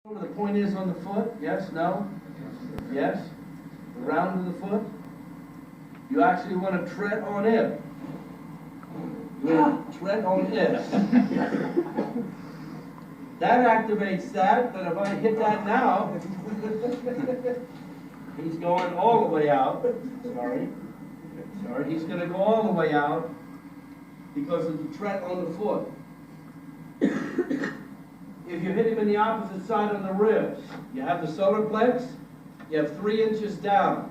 Where the point is on the foot? Yes? No? Yes? The round of the foot? You actually want to tread on it. You want to tread on it. That activates that, but if I hit that now, he's going all the way out. Sorry, he's going to go all the way out because of the tread on the foot. If you hit him in the opposite side on the ribs, you have the solar plex, you have 3 inches down.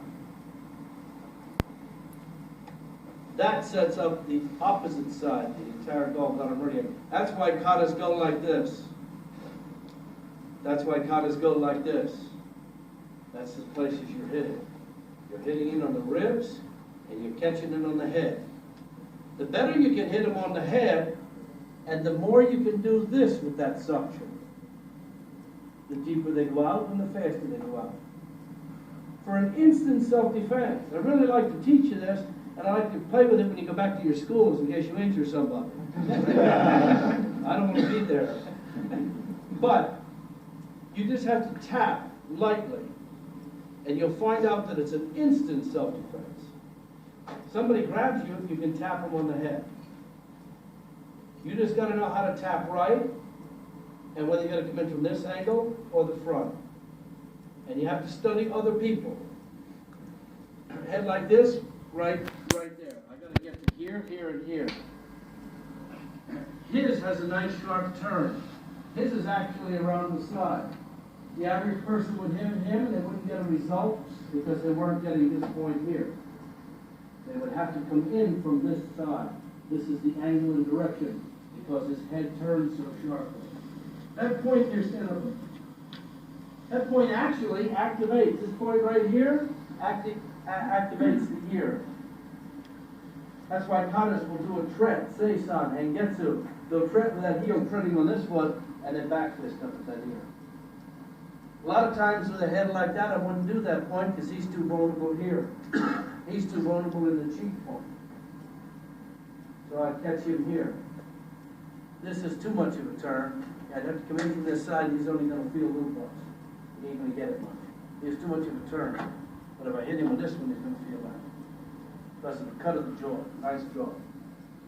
That sets up the opposite side, the entire gallbladder meridian. That's why katas go like this. That's why katas go like this. That's the places you're hitting. You're hitting it on the ribs, and you're catching it on the head. The better you can hit them on the head, and the more you can do this with that suction. The deeper they go out and the faster they go out. For an instant self-defense. I really like to teach you this, and I like to play with it when you go back to your schools in case you injure somebody. I don't want to be there. But you just have to tap lightly, and you'll find out that it's an instant self-defense. Somebody grabs you, you can tap them on the head. You just got to know how to tap right, and whether you're going to come in from this angle or the front. And you have to study other people. Head like this, right there. I got to get to here, here, and here. His has a nice sharp turn. His is actually around the side. The average person would hit him and they wouldn't get a result because they weren't getting this point here. They would have to come in from this side. This is the angle and direction because his head turns so sharply. That point you're standing up. That point actually activates. This point right here activates the ear. That's why katas will do a tread, seisan, hengetsu. They'll tread with that heel treading on this foot and then back fist up at that ear. A lot of times with a head like that, I wouldn't do that point because he's too vulnerable here. He's too vulnerable in the cheek point. So I catch him here. This is too much of a turn. I'd have to come in from this side, he's only going to feel a little bumps. He ain't going to get it much. He's too much of a turn. But if I hit him with this one, he's going to feel that. Because of the cut of the jaw, nice jaw.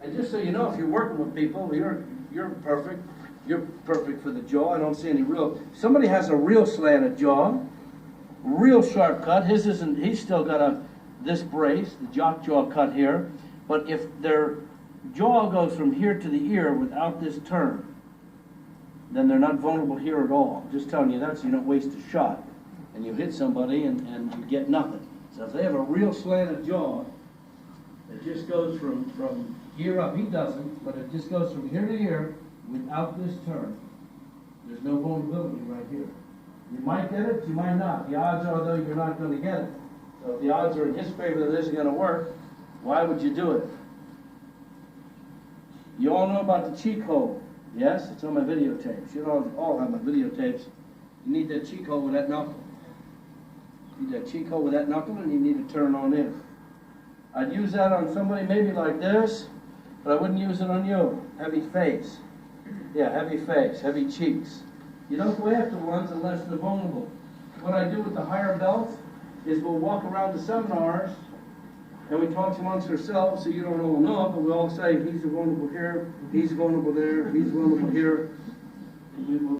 And just so you know, if you're working with people, you're perfect. You're perfect for the jaw. I don't see any real. Somebody has a real slanted jaw, real sharp cut. His isn't. He's still got this brace, the jock jaw cut here. But if their jaw goes from here to the ear without this turn, then they're not vulnerable here at all. I'm just telling you that so you don't waste a shot. And you hit somebody and you get nothing. So if they have a real slanted jaw, it just goes from here up. He doesn't, but it just goes from here to here without this turn. There's no vulnerability right here. You might get it, you might not. The odds are, though, you're not going to get it. So if the odds are in his favor that this is going to work, why would you do it? You all know about the cheek hole. Yes, it's on my videotapes. You all have my videotapes. You need that cheek hole with that knuckle. You need that cheek hole with that knuckle, and you need to turn on in. I'd use that on somebody maybe like this, but I wouldn't use it on you. Heavy face. Yeah, heavy face, heavy cheeks. You don't go after ones unless they're vulnerable. What I do with the higher belts is we'll walk around the seminars and we talk amongst ourselves, so you don't all know, but we all say he's vulnerable here, he's vulnerable there, he's vulnerable here.